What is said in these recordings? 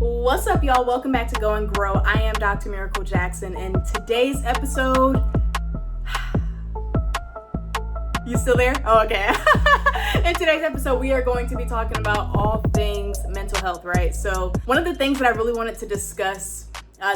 What's up, y'all? Welcome back to Go and Grow. I am Dr. Mirakal Jackson, and today's episode... You still there? Oh, okay. In today's episode, we are going to be talking about all things mental health, right? So one of the things that I really wanted to discuss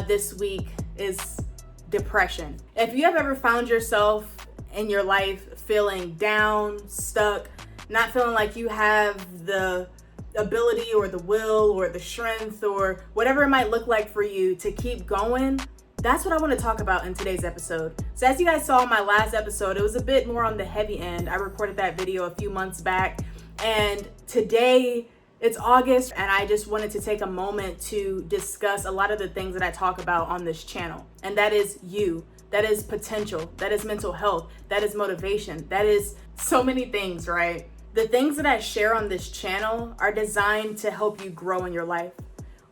this week is depression. If you have ever found yourself in your life feeling down, stuck, not feeling like you have the ability or the will or the strength or whatever it might look like for you to keep going, that's what I want to talk about in today's episode. So as you guys saw in my last episode, it was a bit more on the heavy end. I recorded that video a few months back, and today it's August, and I just wanted to take a moment to discuss a lot of the things that I talk about on this channel. And that is you, that is potential, that is mental health, that is motivation, that is so many things, right? The things that I share on this channel are designed to help you grow in your life,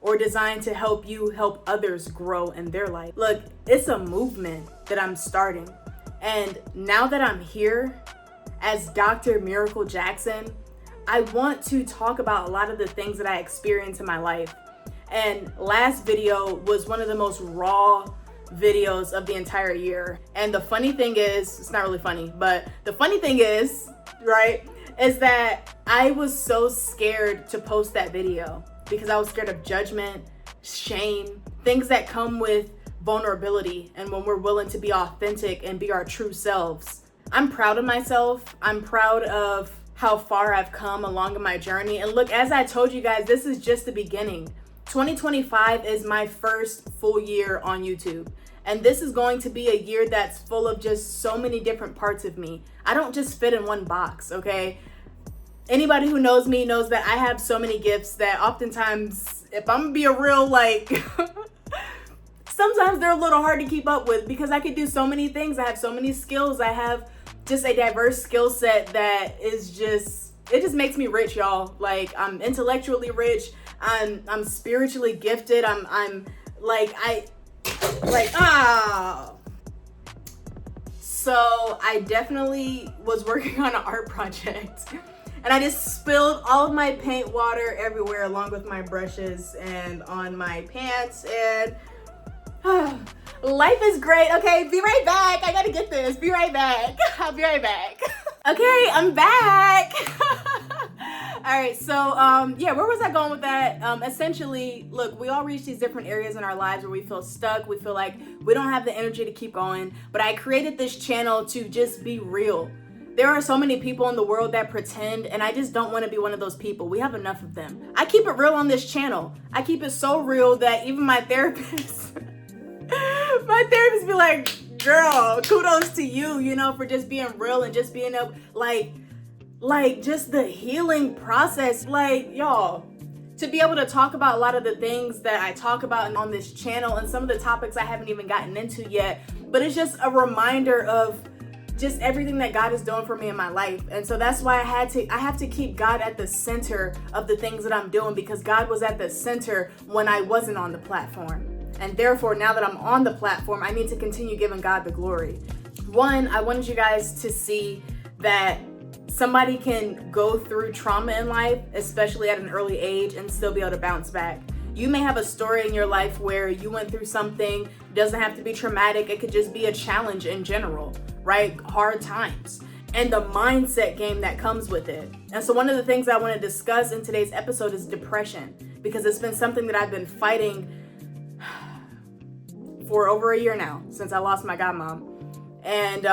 or designed to help you help others grow in their life. Look, it's a movement that I'm starting. And now that I'm here as Dr. Mirakal Jackson, I want to talk about a lot of the things that I experienced in my life. And last video was one of the most raw videos of the entire year. And the funny thing is, it's not really funny, but the funny thing is, right, is that I was so scared to post that video because I was scared of judgment, shame, things that come with vulnerability and when we're willing to be authentic and be our true selves. I'm proud of myself. I'm proud of how far I've come along in my journey. And look, as I told you guys, this is just the beginning. 2025 is my first full year on YouTube. And this is going to be a year that's full of just so many different parts of me. I don't just fit in one box, okay? Anybody who knows me knows that I have so many gifts that oftentimes, if I'm gonna be a real, sometimes they're a little hard to keep up with because I could do so many things. I have so many skills. I have just a diverse skill set that is it just makes me rich, y'all. Like, I'm intellectually rich. I'm spiritually gifted. So I definitely was working on an art project. And I just spilled all of my paint water everywhere along with my brushes and on my pants, and life is great. Okay, be right back. I gotta get this. Be right back. I'll be right back. Okay, I'm back. All right, so where was I going with that? Essentially, look, we all reach these different areas in our lives where we feel stuck. We feel like we don't have the energy to keep going. But I created this channel to just be real. There are so many people in the world that pretend, and I just don't want to be one of those people. We have enough of them. I keep it real on this channel. I keep it so real that even my therapist, be like, girl, kudos to you, for just being real and just being able, just the healing process. Y'all, to be able to talk about a lot of the things that I talk about on this channel and some of the topics I haven't even gotten into yet, but it's just a reminder of just everything that God is doing for me in my life. And so that's why I have to keep God at the center of the things that I'm doing, because God was at the center when I wasn't on the platform. And therefore, now that I'm on the platform, I need to continue giving God the glory. One, I wanted you guys to see that somebody can go through trauma in life, especially at an early age, and still be able to bounce back. You may have a story in your life where you went through something. It doesn't have to be traumatic. It could just be a challenge in general, right? Hard times. And the mindset game that comes with it. And so one of the things I want to discuss in today's episode is depression, because it's been something that I've been fighting for over a year now, since I lost my godmom. And,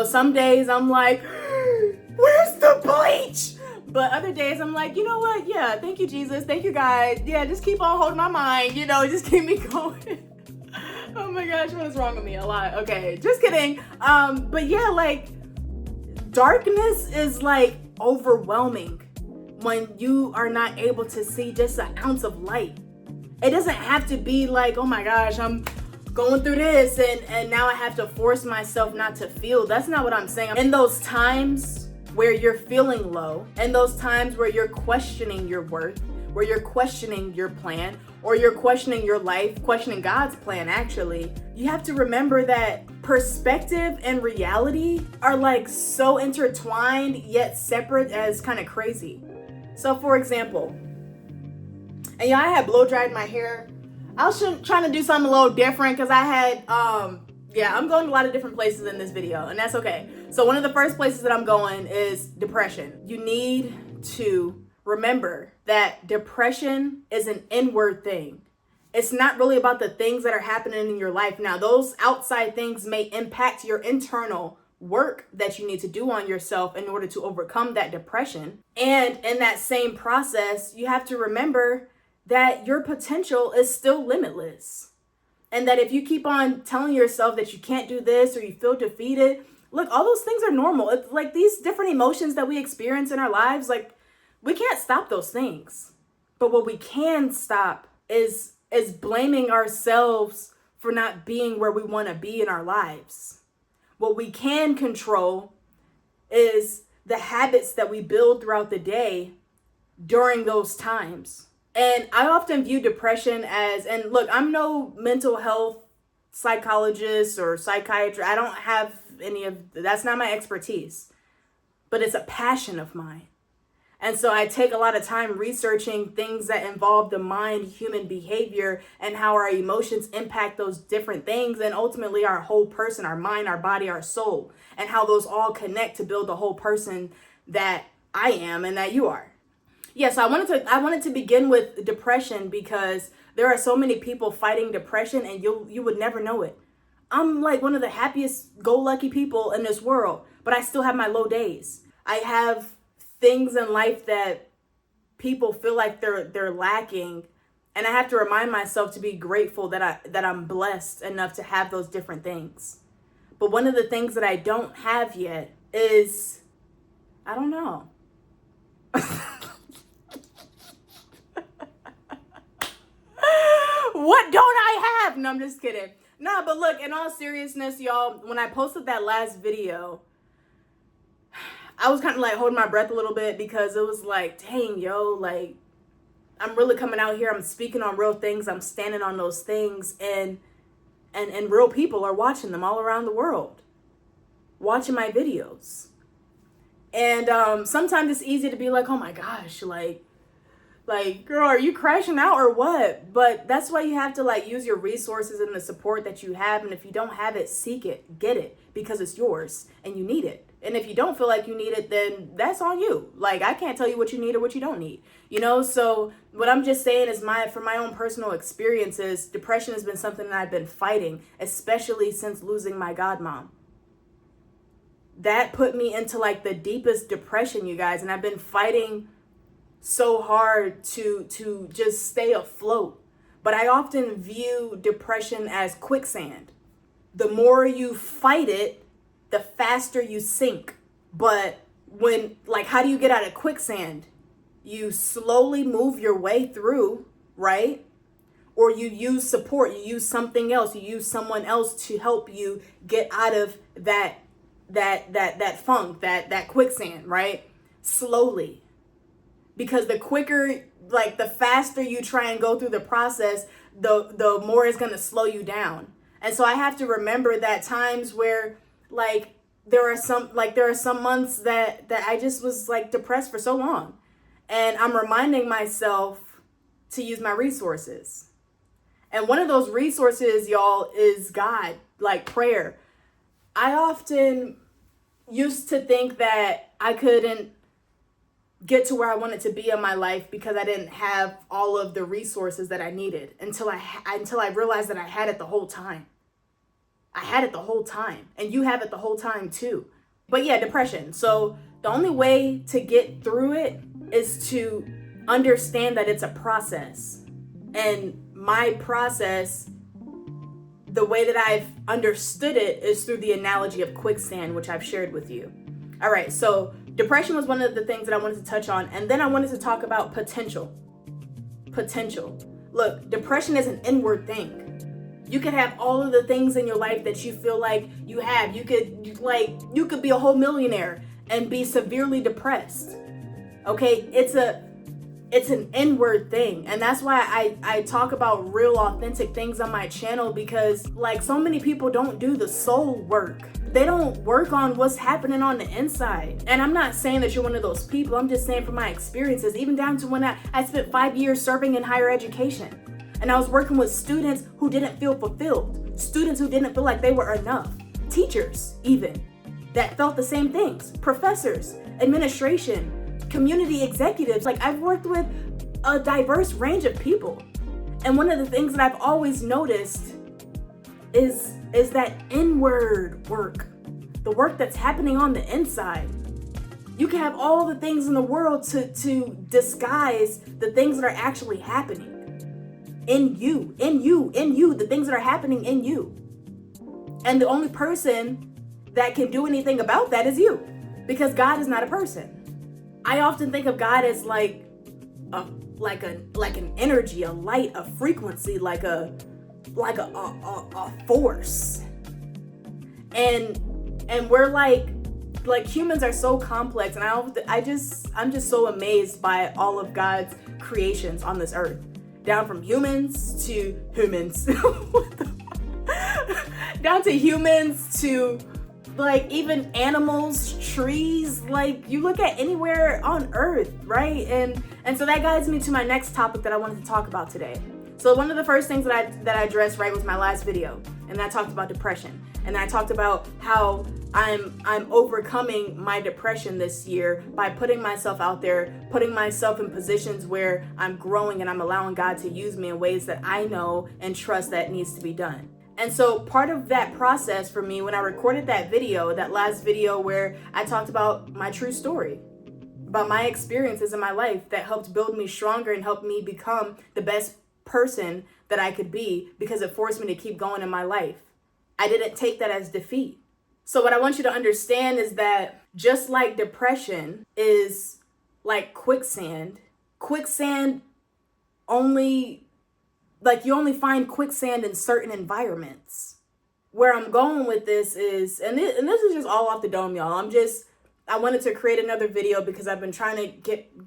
some days I'm like, where's the bleach? But other days I'm like, you know what? Yeah, thank you, Jesus. Thank you, God. Yeah, just keep on holding my mind, just keep me going. Oh my gosh, what is wrong with me? A lot. Okay, just kidding. But yeah, darkness is overwhelming when you are not able to see just an ounce of light. It doesn't have to be oh my gosh, I'm going through this and now I have to force myself not to feel. That's not what I'm saying. In those times where you're feeling low, in those times where you're questioning your worth, where you're questioning your plan, or you're questioning your life, questioning God's plan, actually, you have to remember that perspective and reality are so intertwined yet separate as kind of crazy. So for example, And I had blow dried my hair. I was trying to do something a little different because I had, I'm going to a lot of different places in this video, and that's okay. So one of the first places that I'm going is depression. You need to remember that depression is an inward thing. It's not really about the things that are happening in your life. Now, those outside things may impact your internal work that you need to do on yourself in order to overcome that depression. And in that same process, you have to remember that your potential is still limitless. And that if you keep on telling yourself that you can't do this or you feel defeated, look, all those things are normal. It's like these different emotions that we experience in our lives, like we can't stop those things. But what we can stop is blaming ourselves for not being where we want to be in our lives. What we can control is the habits that we build throughout the day during those times. And I often view depression as, and look, I'm no mental health psychologist or psychiatrist. I don't have that's not my expertise, but it's a passion of mine. And so I take a lot of time researching things that involve the mind, human behavior, and how our emotions impact those different things. And ultimately our whole person, our mind, our body, our soul, and how those all connect to build the whole person that I am and that you are. Yes, I wanted to begin with depression because there are so many people fighting depression and you would never know it. I'm like one of the happiest go-lucky people in this world, but I still have my low days. I have things in life that people feel like they're lacking, and I have to remind myself to be grateful that I'm blessed enough to have those different things. But one of the things that I don't have yet is, I don't know. What don't I have? No, I'm just kidding. No, but look, in all seriousness, y'all, when I posted that last video, I was kind of like holding my breath a little bit because it was like, dang, yo, like I'm really coming out here. I'm speaking on real things. I'm standing on those things, and real people are watching them all around the world, watching my videos. And sometimes it's easy to be like, oh my gosh, like, girl, are you crashing out or what? But that's why you have to like use your resources and the support that you have. And if you don't have it, seek it, get it, because it's yours and you need it. And if you don't feel like you need it, then that's on you. Like, I can't tell you what you need or what you don't need, you know? So what I'm just saying is from my own personal experiences, depression has been something that I've been fighting, especially since losing my godmom. That put me into like the deepest depression, you guys. And I've been fighting so hard to just stay afloat. But I often view depression as quicksand. The more you fight it, the faster you sink. But how do you get out of quicksand? You slowly move your way through, right? Or you use support, you use something else, you use someone else to help you get out of that funk, that quicksand, right? Slowly. Because the quicker, like the faster you try and go through the process, the more it's going to slow you down. And so I have to remember that times where like there are some months that I just was like depressed for so long. And I'm reminding myself to use my resources. And one of those resources, y'all, is God, like prayer. I often used to think that I couldn't get to where I wanted to be in my life because I didn't have all of the resources that I needed until I realized that I had it the whole time. I had it the whole time, and you have it the whole time too. But yeah, depression. So the only way to get through it is to understand that it's a process. And my process, the way that I've understood it is through the analogy of quicksand, which I've shared with you. All right, so depression was one of the things that I wanted to touch on. And then I wanted to talk about potential. Potential. Look, depression is an inward thing. You could have all of the things in your life that you feel like you have. You could be a whole millionaire and be severely depressed. Okay, it's it's an inward thing. And that's why I talk about real authentic things on my channel, because like so many people don't do the soul work. They don't work on what's happening on the inside. And I'm not saying that you're one of those people. I'm just saying from my experiences, even down to when I spent 5 years serving in higher education. And I was working with students who didn't feel fulfilled. Students who didn't feel like they were enough. Teachers even that felt the same things. Professors, administration, community executives. Like I've worked with a diverse range of people. And one of the things that I've always noticed is that inward work, the work that's happening on the inside. You can have all the things in the world to disguise the things that are actually happening in you, the things that are happening in you. And the only person that can do anything about that is you, because God is not a person. I often think of God as like an energy, a light, a frequency, like a force. And we're like humans are so complex, and I'm just so amazed by all of God's creations on this earth. Down from humans to humans. Down to humans to like even animals, trees, like you look at anywhere on earth, right? And so that guides me to my next topic that I wanted to talk about today. So one of the first things that I addressed, right, was my last video, and I talked about depression, and I talked about how I'm overcoming my depression this year by putting myself out there, putting myself in positions where I'm growing and I'm allowing God to use me in ways that I know and trust that needs to be done. And so part of that process for me, when I recorded that video, that last video where I talked about my true story, about my experiences in my life that helped build me stronger and helped me become the best person that I could be, because it forced me to keep going in my life. I didn't take that as defeat. So what I want you to understand is that just like depression is like quicksand only, like you only find quicksand in certain environments. Where I'm going with this is, and this is just all off the dome, y'all. I wanted to create another video because I've been trying to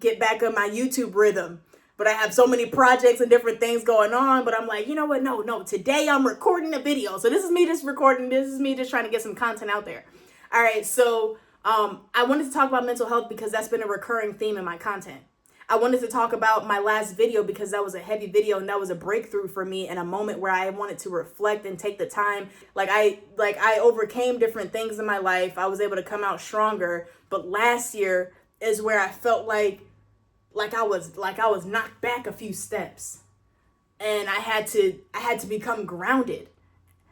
get back on my YouTube rhythm. But I have so many projects and different things going on. But I'm like, you know what? No. Today I'm recording a video. So this is me just recording. This is me just trying to get some content out there. All right. So I wanted to talk about mental health because that's been a recurring theme in my content. I wanted to talk about my last video because that was a heavy video and that was a breakthrough for me in a moment where I wanted to reflect and take the time. I overcame different things in my life. I was able to come out stronger. But last year is where I felt like I was knocked back a few steps, and I had to become grounded.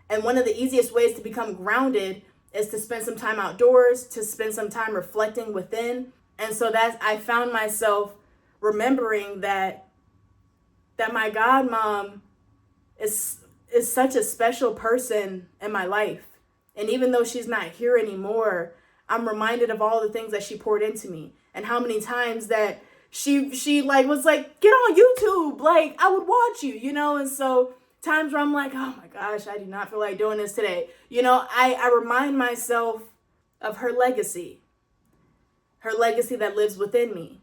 And one of the easiest ways to become grounded is to spend some time outdoors, to spend some time reflecting within. And so I found myself remembering that my godmom is such a special person in my life. And even though she's not here anymore, I'm reminded of all the things that she poured into me, and how many times that she like was like, get on YouTube, like I would watch you, and so times where I'm like, oh my gosh, I do not feel like doing this today. I remind myself of her legacy that lives within me,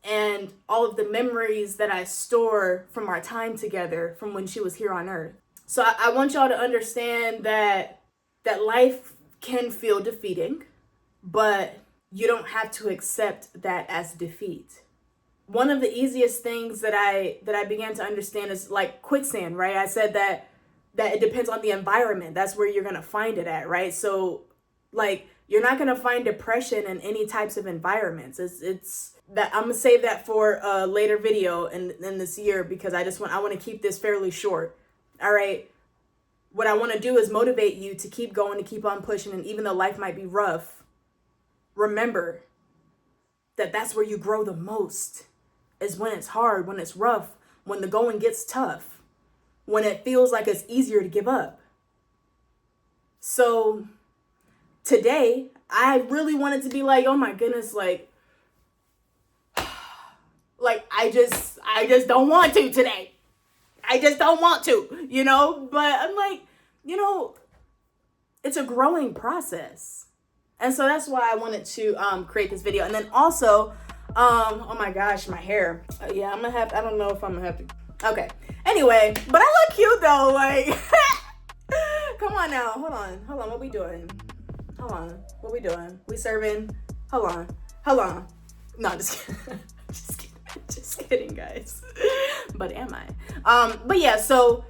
and all of the memories that I store from our time together from when she was here on earth. So I want y'all to understand that life can feel defeating, but you don't have to accept that as defeat. One of the easiest things that I began to understand is like quicksand, right? I said that it depends on the environment. That's where you're going to find it at, right? So like you're not going to find depression in any types of environments. It's that I'm going to save that for a later video in this year, because I want to keep this fairly short. All right. What I want to do is motivate you to keep going, to keep on pushing. And even though life might be rough, remember that that's where you grow the most. Is when it's hard, when it's rough, when the going gets tough, when it feels like it's easier to give up. So today, I really wanted to be like, oh my goodness, like I just don't want to today. I just don't want to, but I'm like, it's a growing process. And so that's why I wanted to create this video. And then also, Oh my gosh, my hair. Yeah, I'm gonna have, I don't know if I'm gonna have to. Okay. Anyway, but I look cute though. Like, come on now. Hold on. What we doing? Hold on. What we doing? We serving? Hold on. No, just kidding. Just kidding, guys. But am I? But yeah, so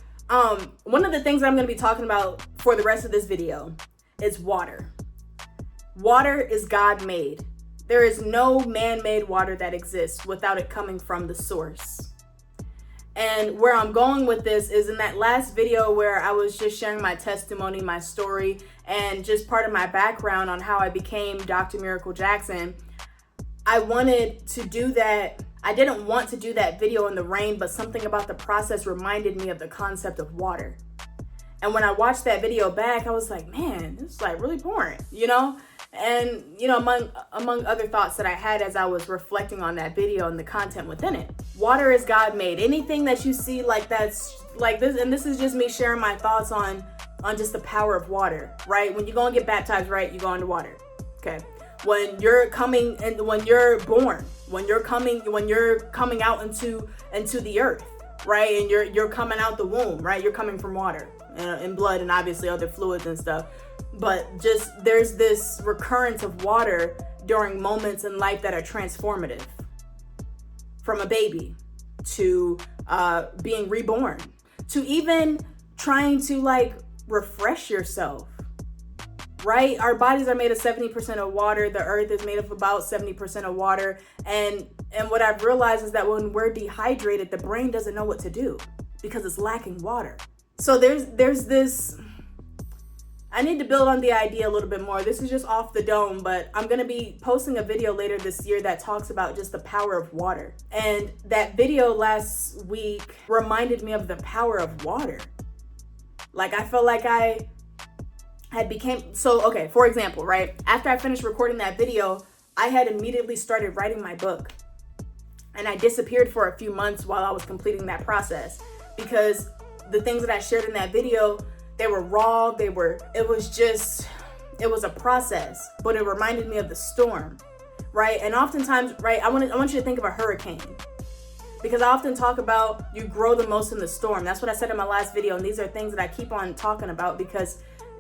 one of the things I'm gonna be talking about for the rest of this video is water. Water is God-made. There is no man-made water that exists without it coming from the source. And where I'm going with this is in that last video where I was just sharing my testimony, my story, and just part of my background on how I became Dr. Mirakal Jackson. I wanted to do that. I didn't want to do that video in the rain, but something about the process reminded me of the concept of water. And when I watched that video back, I was like, man, this is like really boring, you know? And, you know, among other thoughts that I had as I was reflecting on that video and the content within it, water is God made. Anything that you see like that's like this, and this is just me sharing my thoughts on just the power of water, right? When you go and get baptized, right, you go into water, okay? When you're coming and when you're born, when you're coming out into the earth, right? And you're coming out the womb, right? You're coming from water and blood and obviously other fluids and stuff. But just there's this recurrence of water during moments in life that are transformative. From a baby to being reborn to even trying to like refresh yourself, right? Our bodies are made of 70% of water. The earth is made of about 70% of water. And what I've realized is that when we're dehydrated, the brain doesn't know what to do because it's lacking water. So there's this, I need to build on the idea a little bit more. This is just off the dome, but I'm going to be posting a video later this year that talks about just the power of water. And that video last week reminded me of the power of water. Like I felt like I had became, so okay, for example, right? After I finished recording that video, I had immediately started writing my book. And I disappeared for a few months while I was completing that process because the things that I shared in that video, they were raw, it was a process, but it reminded me of the storm, right? And oftentimes, right, I want you to think of a hurricane because I often talk about you grow the most in the storm. That's what I said in my last video. And these are things that I keep on talking about because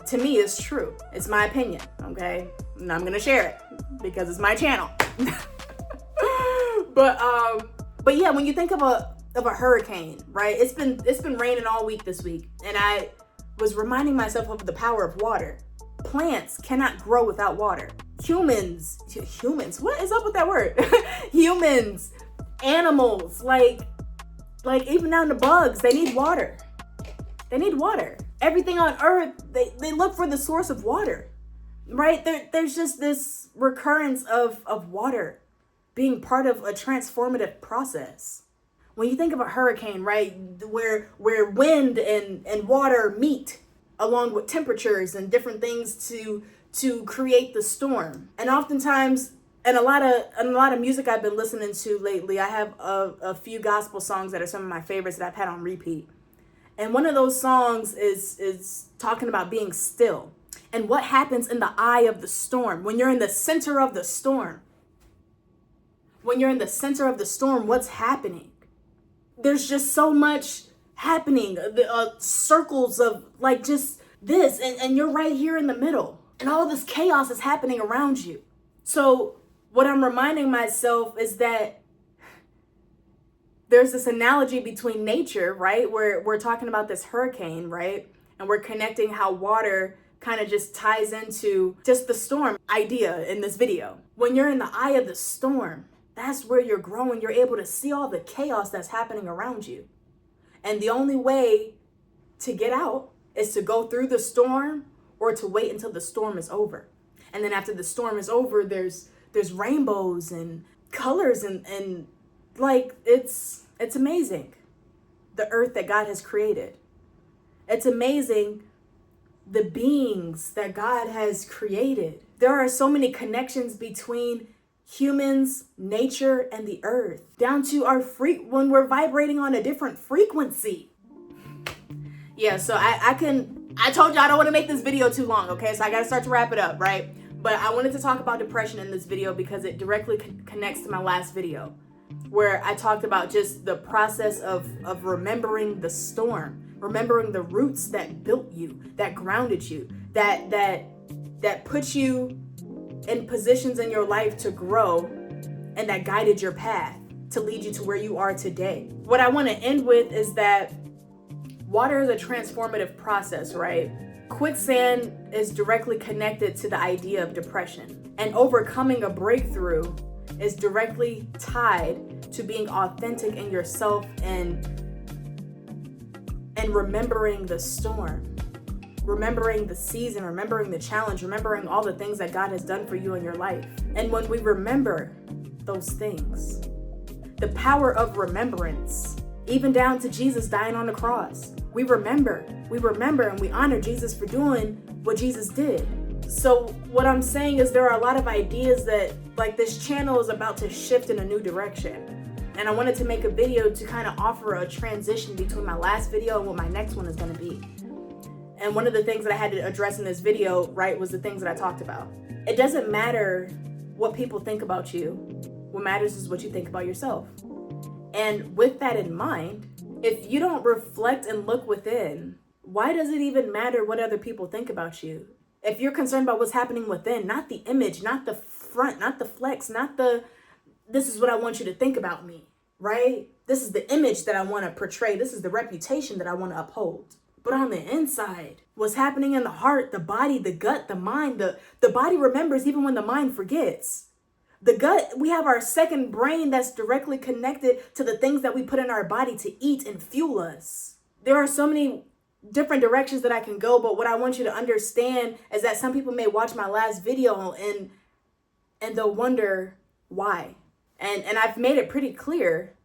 to me it's true. It's my opinion, okay? And I'm gonna share it because it's my channel. But yeah, when you think of a hurricane, right? It's been raining all week this week, and I was reminding myself of the power of water. Plants cannot grow without water. Humans, what is up with that word? Humans, animals, like even down to bugs, they need water. They need water. Everything on earth, they look for the source of water, right? There's just this recurrence of water being part of a transformative process. When you think of a hurricane, right, where wind and water meet along with temperatures and different things to create the storm. And oftentimes, and a lot of music I've been listening to lately, I have a few gospel songs that are some of my favorites that I've had on repeat. And one of those songs is talking about being still and what happens in the eye of the storm. When you're in the center of the storm, what's happening? There's just so much happening, circles of like just this, and you're right here in the middle, and all this chaos is happening around you. So what I'm reminding myself is that there's this analogy between nature, right? Where we're talking about this hurricane, right? And we're connecting how water kind of just ties into just the storm idea in this video. When you're in the eye of the storm, that's where you're growing. You're able to see all the chaos that's happening around you. And the only way to get out is to go through the storm or to wait until the storm is over. And then after the storm is over, there's rainbows and colors and like it's amazing. The earth that God has created. It's amazing the beings that God has created. There are so many connections between humans, nature, and the earth, down to our when we're vibrating on a different frequency. Yeah, so I told you I don't want to make this video too long, okay? So I got to start to wrap it up, right? But I wanted to talk about depression in this video because it directly connects to my last video, where I talked about just the process of remembering the storm, remembering the roots that built you, that grounded you, that put you in positions in your life to grow, and that guided your path to lead you to where you are today. What I want to end with is that water is a transformative process, right? Quicksand is directly connected to the idea of depression, and overcoming a breakthrough is directly tied to being authentic in yourself and remembering the storm, remembering the season, remembering the challenge, remembering all the things that God has done for you in your life. And when we remember those things, the power of remembrance, even down to Jesus dying on the cross, we remember and we honor Jesus for doing what Jesus did. So what I'm saying is there are a lot of ideas that, like, this channel is about to shift in a new direction. And I wanted to make a video to kind of offer a transition between my last video and what my next one is going to be. And one of the things that I had to address in this video, right, was the things that I talked about. It doesn't matter what people think about you. What matters is what you think about yourself. And with that in mind, if you don't reflect and look within, why does it even matter what other people think about you? If you're concerned about what's happening within, not the image, not the front, not the flex, not the, this is what I want you to think about me, right? This is the image that I want to portray. This is the reputation that I want to uphold. But on the inside, what's happening in the heart, the body, the gut, the mind, the body remembers even when the mind forgets. The gut, we have our second brain that's directly connected to the things that we put in our body to eat and fuel us. There are so many different directions that I can go, but what I want you to understand is that some people may watch my last video and they'll wonder why. And I've made it pretty clear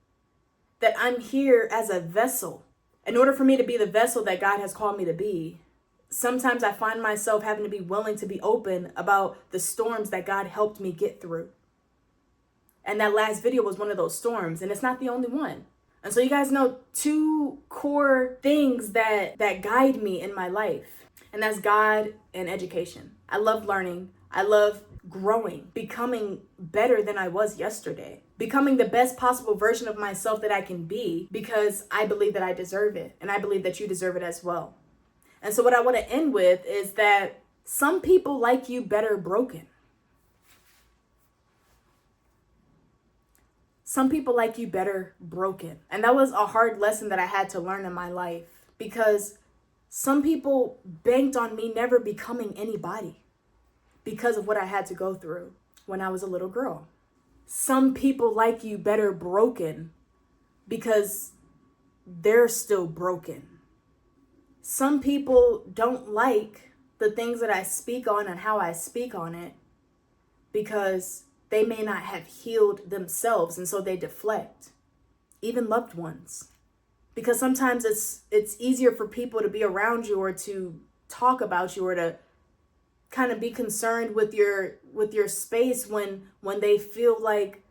that I'm here as a vessel. In order for me to be the vessel that God has called me to be, sometimes I find myself having to be willing to be open about the storms that God helped me get through. And that last video was one of those storms, and it's not the only one. And so you guys know two core things that guide me in my life, and that's God and education. I love learning. I love growing, becoming better than I was yesterday, becoming the best possible version of myself that I can be, because I believe that I deserve it, and I believe that you deserve it as well. And so what I want to end with is that some people like you better broken. Some people like you better broken. And that was a hard lesson that I had to learn in my life, because some people banked on me never becoming anybody because of what I had to go through when I was a little girl. Some people like you better broken because they're still broken. Some people don't like the things that I speak on and how I speak on it because they may not have healed themselves, and so they deflect. Even loved ones. Because sometimes it's easier for people to be around you or to talk about you or to kind of be concerned with your space when they feel like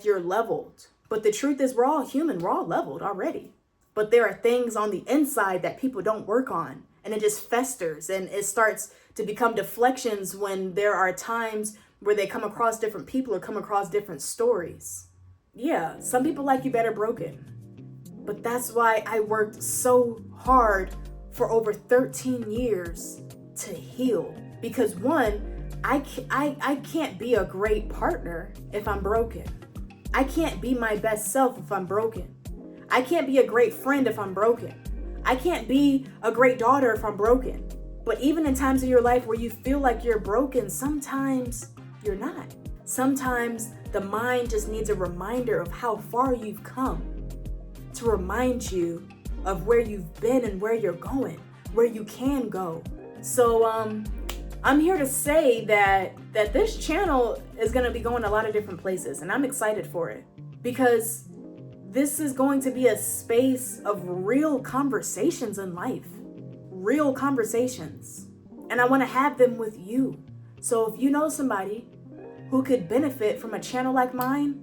you're leveled. But the truth is, we're all human, we're all leveled already. But there are things on the inside that people don't work on, and it just festers, and it starts to become deflections when there are times where they come across different people or come across different stories. Yeah, some people like you better broken. But that's why I worked so hard for over 13 years to heal. Because one, I can't be a great partner if I'm broken. I can't be my best self if I'm broken. I can't be a great friend if I'm broken. I can't be a great daughter if I'm broken. But even in times of your life where you feel like you're broken, sometimes you're not. Sometimes the mind just needs a reminder of how far you've come, to remind you of where you've been and where you're going, where you can go. So I'm here to say that this channel is going to be going a lot of different places, and I'm excited for it, because this is going to be a space of real conversations in life, real conversations, and I want to have them with you. So if you know somebody who could benefit from a channel like mine,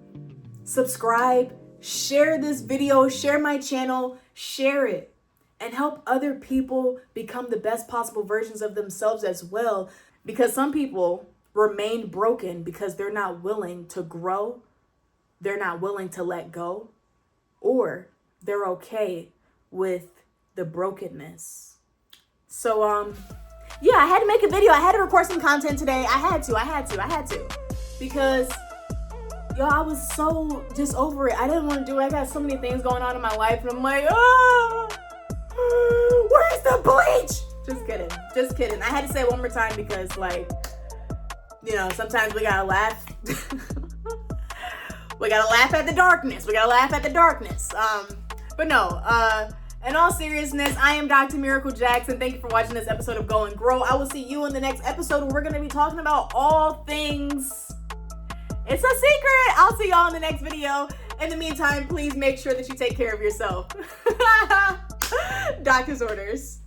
subscribe, share this video, share my channel, share it, and help other people become the best possible versions of themselves as well. Because some people remain broken because they're not willing to grow, they're not willing to let go, or they're okay with the brokenness. So, yeah, I had to make a video. I had to record some content today. I had to. Because, yo, I was so just over it. I didn't want to do it. I got so many things going on in my life. And I'm like, where's the bleach? Just kidding. I had to say it one more time because, like, you know, sometimes we gotta laugh. We gotta laugh at the darkness. But no, in all seriousness, I am Dr. Mirakal Jackson. Thank you for watching this episode of Go and Grow. I will see you in the next episode where we're going to be talking about all things. It's a secret. I'll see y'all in the next video. In the meantime, please make sure that you take care of yourself. Doctor's orders.